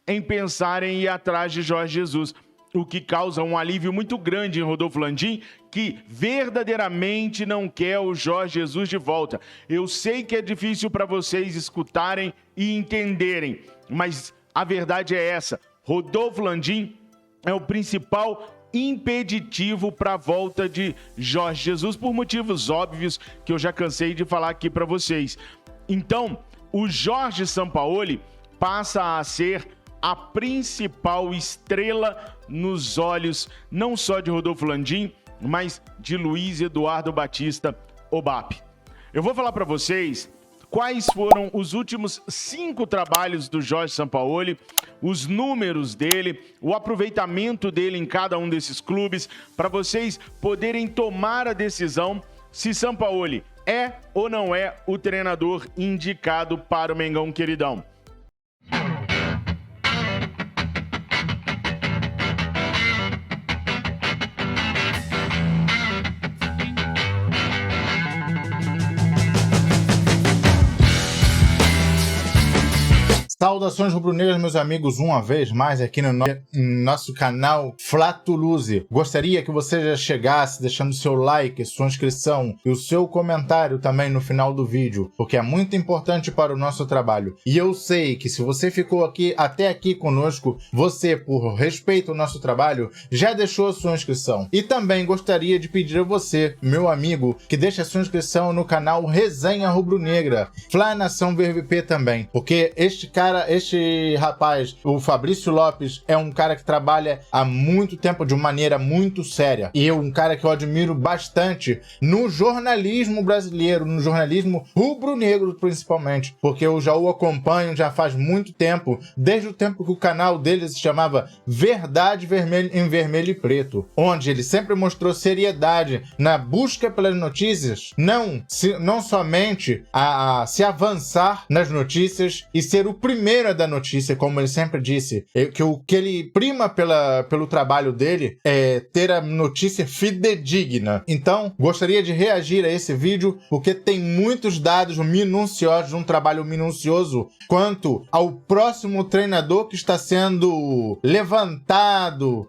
em pensarem em ir atrás de Jorge Jesus, o que causa um alívio muito grande em Rodolfo Landim, que verdadeiramente não quer o Jorge Jesus de volta. Eu sei que é difícil para vocês escutarem e entenderem, mas a verdade é essa. Rodolfo Landim é o principal impeditivo para a volta de Jorge Jesus, por motivos óbvios que eu já cansei de falar aqui para vocês. Então, o Jorge Sampaoli passa a ser a principal estrela nos olhos não só de Rodolfo Landim, mas de Luiz Eduardo Batista, o BAP. Eu vou falar para vocês quais foram os últimos 5 trabalhos do Jorge Sampaoli, os números dele, o aproveitamento dele em cada um desses clubes, para vocês poderem tomar a decisão se Sampaoli é ou não é o treinador indicado para o Mengão queridão. Saudações rubro-negras, meus amigos, uma vez mais aqui no nosso canal Flatuluze. Gostaria que você já chegasse deixando seu like, sua inscrição e o seu comentário também no final do vídeo, porque é muito importante para o nosso trabalho. E eu sei que se você ficou até aqui conosco, você, por respeito ao nosso trabalho, já deixou a sua inscrição. E também gostaria de pedir a você, meu amigo, que deixe a sua inscrição no canal Resenha Rubro-Negra, Fla Nação VVP também, porque este rapaz, o Fabrício Lopes, é um cara que trabalha há muito tempo de uma maneira muito séria. E um cara que eu admiro bastante no jornalismo brasileiro, no jornalismo rubro-negro principalmente, porque eu já o acompanho já faz muito tempo, desde o tempo que o canal dele se chamava Verdade em Vermelho e Preto, onde ele sempre mostrou seriedade na busca pelas notícias, não somente a se avançar nas notícias e ser o primeiro da notícia, como ele sempre disse, que o que ele prima pelo trabalho dele é ter a notícia fidedigna. Então, gostaria de reagir a esse vídeo, porque tem muitos dados minuciosos, um trabalho minucioso quanto ao próximo treinador que está sendo levantado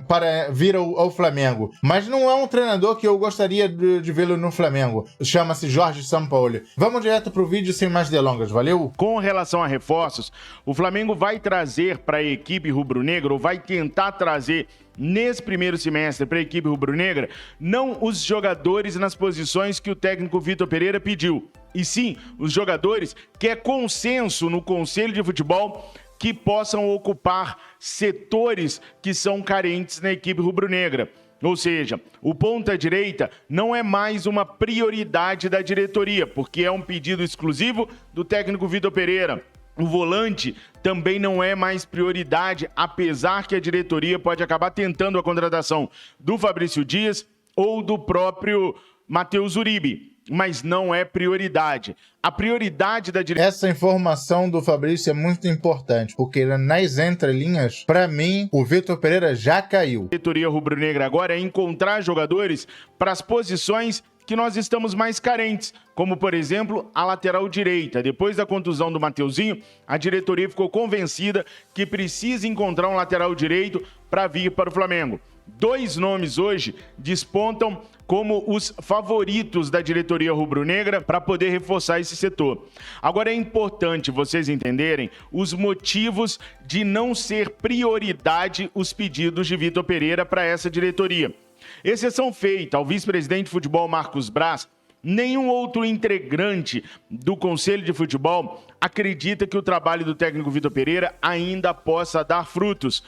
para vir ao Flamengo. Mas não é um treinador que eu gostaria de vê-lo no Flamengo. Chama-se Jorge Sampaoli. Vamos direto para o vídeo sem mais delongas, valeu? Com relação a reforços, o Flamengo vai trazer para a equipe rubro-negra, ou vai tentar trazer nesse primeiro semestre para a equipe rubro-negra, não os jogadores nas posições que o técnico Vitor Pereira pediu, e sim os jogadores que é consenso no Conselho de Futebol que possam ocupar setores que são carentes na equipe rubro-negra. Ou seja, o ponta-direita não é mais uma prioridade da diretoria, porque é um pedido exclusivo do técnico Vitor Pereira. O volante também não é mais prioridade, apesar que a diretoria pode acabar tentando a contratação do Fabrício Dias ou do próprio Matheus Uribe, mas não é prioridade. A prioridade da diretoria... Essa informação do Fabrício é muito importante, porque nas entrelinhas, para mim, o Vitor Pereira já caiu. A diretoria rubro-negra agora é encontrar jogadores para as posições que nós estamos mais carentes, como, por exemplo, a lateral direita. Depois da contusão do Mateuzinho, a diretoria ficou convencida que precisa encontrar um lateral direito para vir para o Flamengo. 2 nomes hoje despontam como os favoritos da diretoria rubro-negra para poder reforçar esse setor. Agora é importante vocês entenderem os motivos de não ser prioridade os pedidos de Vitor Pereira para essa diretoria. Exceção feita ao vice-presidente de futebol Marcos Braz, nenhum outro integrante do Conselho de Futebol acredita que o trabalho do técnico Vitor Pereira ainda possa dar frutos.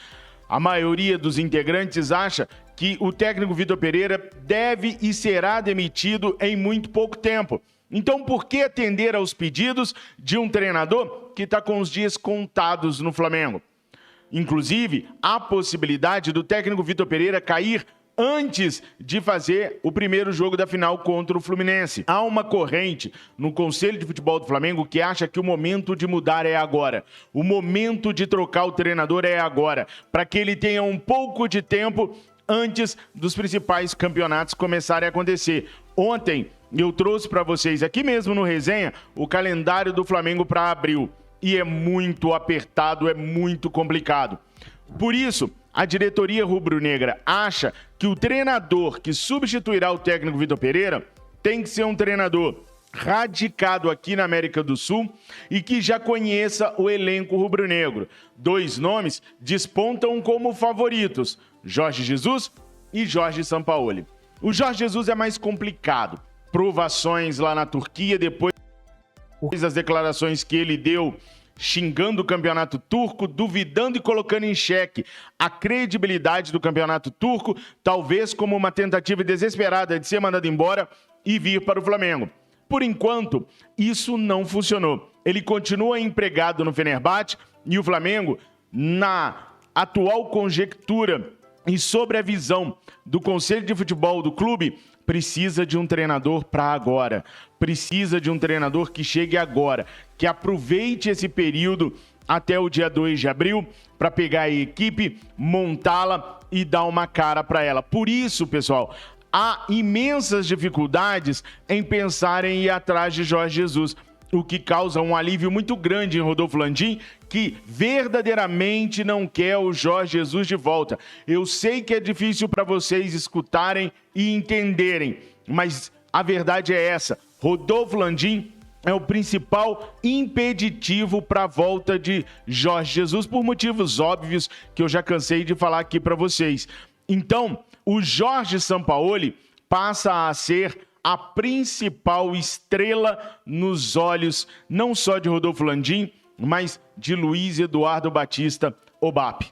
A maioria dos integrantes acha que o técnico Vitor Pereira deve e será demitido em muito pouco tempo. Então, por que atender aos pedidos de um treinador que está com os dias contados no Flamengo? Inclusive, há possibilidade do técnico Vitor Pereira cair antes de fazer o primeiro jogo da final contra o Fluminense. Há uma corrente no Conselho de Futebol do Flamengo que acha que o momento de mudar é agora. O momento de trocar o treinador é agora, para que ele tenha um pouco de tempo antes dos principais campeonatos começarem a acontecer. Ontem eu trouxe para vocês aqui mesmo no Resenha o calendário do Flamengo para abril. e é muito apertado, é muito complicado. Por isso, a diretoria rubro-negra acha que o treinador que substituirá o técnico Vitor Pereira tem que ser um treinador radicado aqui na América do Sul e que já conheça o elenco rubro-negro. 2 nomes despontam como favoritos, Jorge Jesus e Jorge Sampaoli. O Jorge Jesus é mais complicado. Provações lá na Turquia, depois das declarações que ele deu xingando o campeonato turco, duvidando e colocando em xeque a credibilidade do campeonato turco, talvez como uma tentativa desesperada de ser mandado embora e vir para o Flamengo. Por enquanto, isso não funcionou. Ele continua empregado no Fenerbahçe e o Flamengo, na atual conjectura e sobre a visão do Conselho de Futebol do clube, precisa de um treinador para agora. Precisa de um treinador que chegue agora, que aproveite esse período até o dia 2 de abril para pegar a equipe, montá-la e dar uma cara para ela. Por isso, pessoal, há imensas dificuldades em pensar em ir atrás de Jorge Jesus, o que causa um alívio muito grande em Rodolfo Landim, que verdadeiramente não quer o Jorge Jesus de volta. Eu sei que é difícil para vocês escutarem e entenderem, mas a verdade é essa. Rodolfo Landim é o principal impeditivo para a volta de Jorge Jesus, por motivos óbvios que eu já cansei de falar aqui para vocês. Então, o Jorge Sampaoli passa a ser a principal estrela nos olhos, não só de Rodolfo Landim, mas de Luiz Eduardo Batista, o BAP.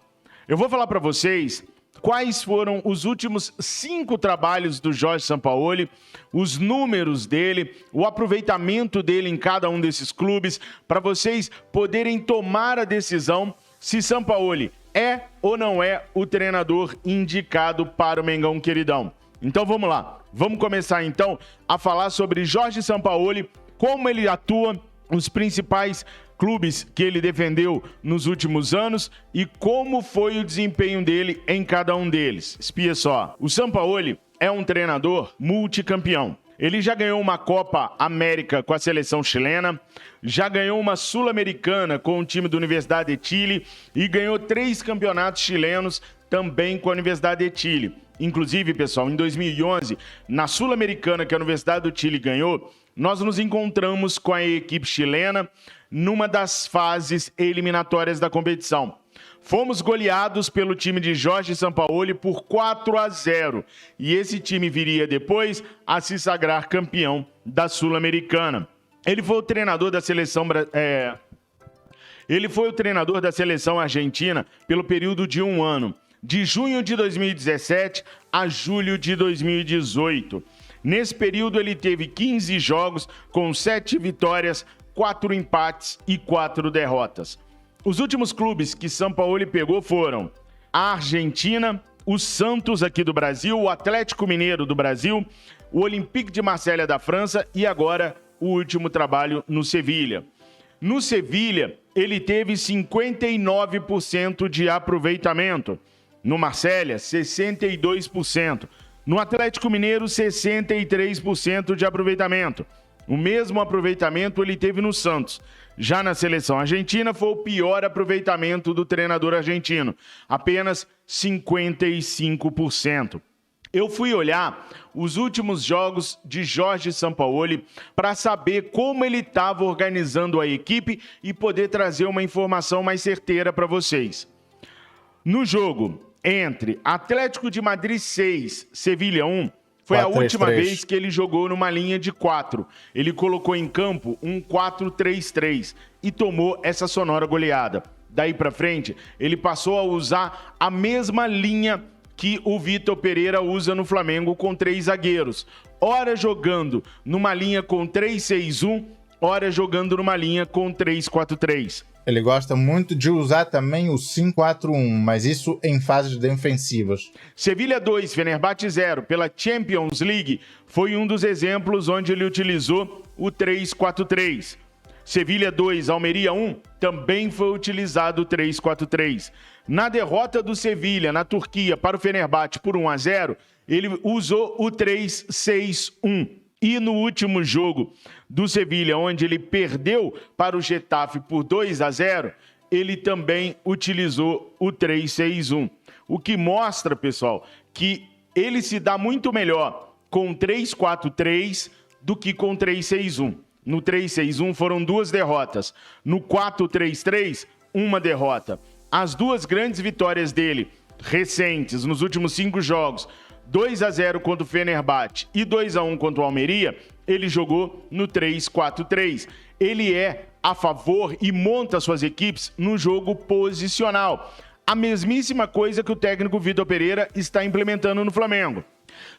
Eu vou falar para vocês quais foram os últimos 5 trabalhos do Jorge Sampaoli, os números dele, o aproveitamento dele em cada um desses clubes, para vocês poderem tomar a decisão se Sampaoli é ou não é o treinador indicado para o Mengão queridão. Então vamos lá, vamos começar então a falar sobre Jorge Sampaoli, como ele atua, os principais clubes que ele defendeu nos últimos anos e como foi o desempenho dele em cada um deles. Espia só, o Sampaoli é um treinador multicampeão. Ele já ganhou uma Copa América com a seleção chilena, já ganhou uma Sul-Americana com o time da Universidade de Chile e ganhou 3 campeonatos chilenos também com a Universidade de Chile. Inclusive, pessoal, em 2011, na Sul-Americana que a Universidade do Chile ganhou, nós nos encontramos com a equipe chilena numa das fases eliminatórias da competição. Fomos goleados pelo time de Jorge Sampaoli por 4-0 e esse time viria depois a se sagrar campeão da Sul-Americana. Ele foi o treinador da seleção argentina pelo período de 1 ano, de junho de 2017 a julho de 2018. Nesse período ele teve 15 jogos com 7 vitórias, 4 empates e 4 derrotas. Os últimos clubes que Sampaoli pegou foram a Argentina, o Santos aqui do Brasil, o Atlético Mineiro do Brasil, o Olympique de Marselha da França e agora o último trabalho no Sevilha. No Sevilha, ele teve 59% de aproveitamento. No Marselha, 62%. No Atlético Mineiro, 63% de aproveitamento. O mesmo aproveitamento ele teve no Santos. Já na seleção argentina, foi o pior aproveitamento do treinador argentino, apenas 55%. Eu fui olhar os últimos jogos de Jorge Sampaoli para saber como ele estava organizando a equipe e poder trazer uma informação mais certeira para vocês. No jogo entre Atlético de Madrid 6, Sevilha 1, foi 4, a última 3. Vez que ele jogou numa linha de 4. Ele colocou em campo um 4-3-3 e tomou essa sonora goleada. Daí para frente, ele passou a usar a mesma linha que o Vitor Pereira usa no Flamengo com 3 zagueiros. Ora jogando numa linha com 3-6-1, ora jogando numa linha com 3-4-3. Ele gosta muito de usar também o 5-4-1, mas isso em fases defensivas. Sevilha 2, Fenerbahçe 0, pela Champions League, foi um dos exemplos onde ele utilizou o 3-4-3. Sevilha 2, Almeria 1, também foi utilizado o 3-4-3. Na derrota do Sevilha na Turquia para o Fenerbahçe por 1-0, ele usou o 3-6-1. E no último jogo do Sevilha, onde ele perdeu para o Getafe por 2-0, ele também utilizou o 3-6-1. O que mostra, pessoal, que ele se dá muito melhor com 3-4-3 do que com 3-6-1. No 3-6-1 foram 2 derrotas. No 4-3-3, 1 derrota. As 2 grandes vitórias dele, recentes, nos últimos 5 jogos, 2-0 contra o Fenerbahçe e 2-1 contra o Almeria, ele jogou no 3-4-3. Ele é a favor e monta suas equipes no jogo posicional. A mesmíssima coisa que o técnico Vitor Pereira está implementando no Flamengo.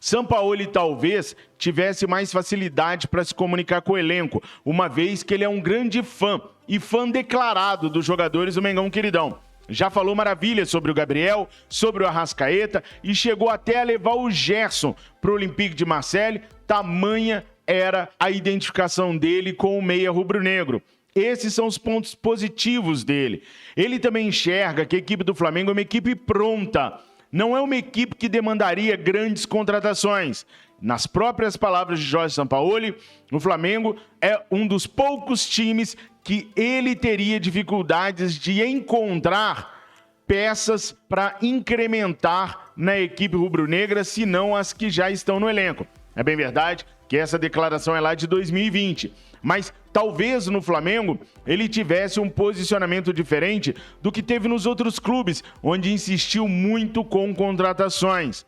Sampaoli talvez tivesse mais facilidade para se comunicar com o elenco, uma vez que ele é um grande fã e fã declarado dos jogadores do Mengão Queridão. Já falou maravilhas sobre o Gabriel, sobre o Arrascaeta e chegou até a levar o Gerson para o Olympique de Marseille, tamanha era a identificação dele com o meia rubro-negro. Esses são os pontos positivos dele. Ele também enxerga que a equipe do Flamengo é uma equipe pronta. Não é uma equipe que demandaria grandes contratações. Nas próprias palavras de Jorge Sampaoli, o Flamengo é um dos poucos times que ele teria dificuldades de encontrar peças para incrementar na equipe rubro-negra, se não as que já estão no elenco. É bem verdade que essa declaração é lá de 2020, mas talvez no Flamengo ele tivesse um posicionamento diferente do que teve nos outros clubes, onde insistiu muito com contratações.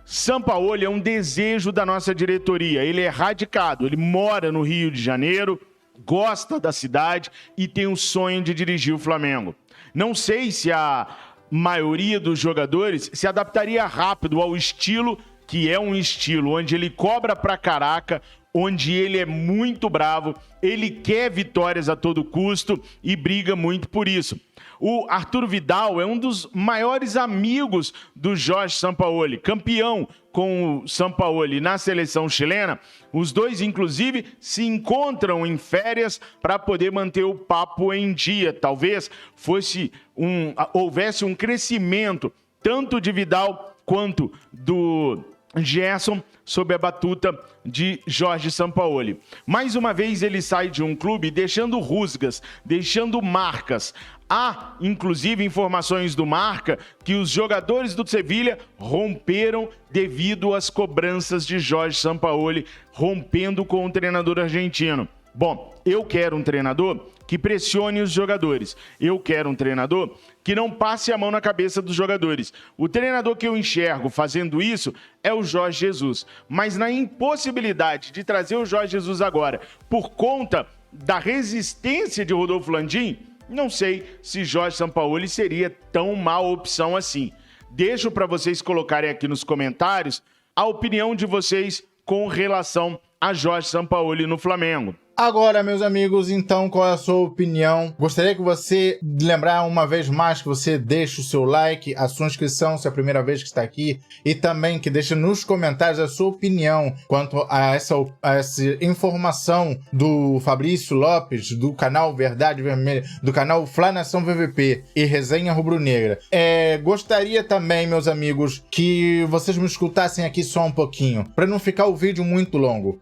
Sampaoli é um desejo da nossa diretoria, ele é radicado, ele mora no Rio de Janeiro, gosta da cidade e tem o sonho de dirigir o Flamengo. Não sei se a maioria dos jogadores se adaptaria rápido ao estilo, que é um estilo onde ele cobra pra caraca, onde ele é muito bravo, ele quer vitórias a todo custo e briga muito por isso. O Arturo Vidal é um dos maiores amigos do Jorge Sampaoli, campeão com o Sampaoli na seleção chilena. Os dois, inclusive, se encontram em férias para poder manter o papo em dia. Talvez houvesse um crescimento tanto de Vidal quanto do Gerson sob a batuta de Jorge Sampaoli. Mais uma vez ele sai de um clube deixando rusgas, deixando marcas. Há, inclusive, informações do Marca que os jogadores do Sevilha romperam devido às cobranças de Jorge Sampaoli, rompendo com o treinador argentino. Bom, eu quero um treinador que pressione os jogadores. Eu quero um treinador que não passe a mão na cabeça dos jogadores. O treinador que eu enxergo fazendo isso é o Jorge Jesus. Mas na impossibilidade de trazer o Jorge Jesus agora, por conta da resistência de Rodolfo Landim, não sei se Jorge Sampaoli seria tão má opção assim. Deixo para vocês colocarem aqui nos comentários a opinião de vocês com relação a Jorge Sampaoli no Flamengo. Agora, meus amigos, então, qual é a sua opinião? Gostaria que você, lembrar uma vez mais, que você deixe o seu like, a sua inscrição, se é a primeira vez que está aqui, e também que deixe nos comentários a sua opinião quanto a essa informação do Fabrício Lopes, do canal Verdade Vermelha, do canal Fla Nação VVP e Resenha Rubro-Negra. Gostaria também, meus amigos, que vocês me escutassem aqui só um pouquinho, para não ficar o vídeo muito longo.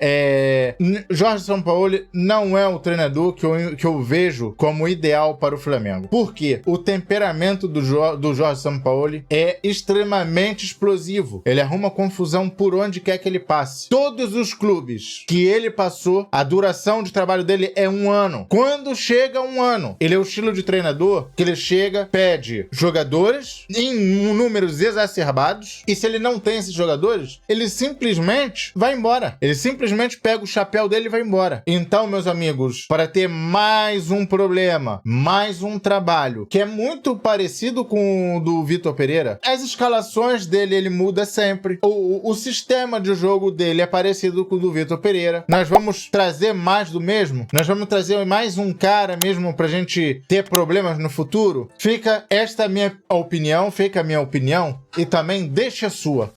Jorge Sampaoli não é o treinador que eu vejo como ideal para o Flamengo. Por quê? O temperamento do Jorge Sampaoli é extremamente explosivo. Ele arruma confusão por onde quer que ele passe. Todos os clubes que ele passou, a duração de trabalho dele é 1 ano. Quando chega 1 ano, ele é o estilo de treinador que ele chega, pede jogadores em números exacerbados, e se ele não tem esses jogadores, ele simplesmente vai embora. Ele simplesmente pega o chapéu dele e vai embora. Então, meus amigos, para ter mais um problema, mais um trabalho, que é muito parecido com o do Vitor Pereira, as escalações dele, ele muda sempre. O sistema de jogo dele é parecido com o do Vitor Pereira. Nós vamos trazer mais do mesmo? Nós vamos trazer mais um cara mesmo pra gente ter problemas no futuro? Fica esta minha opinião, e também deixa a sua.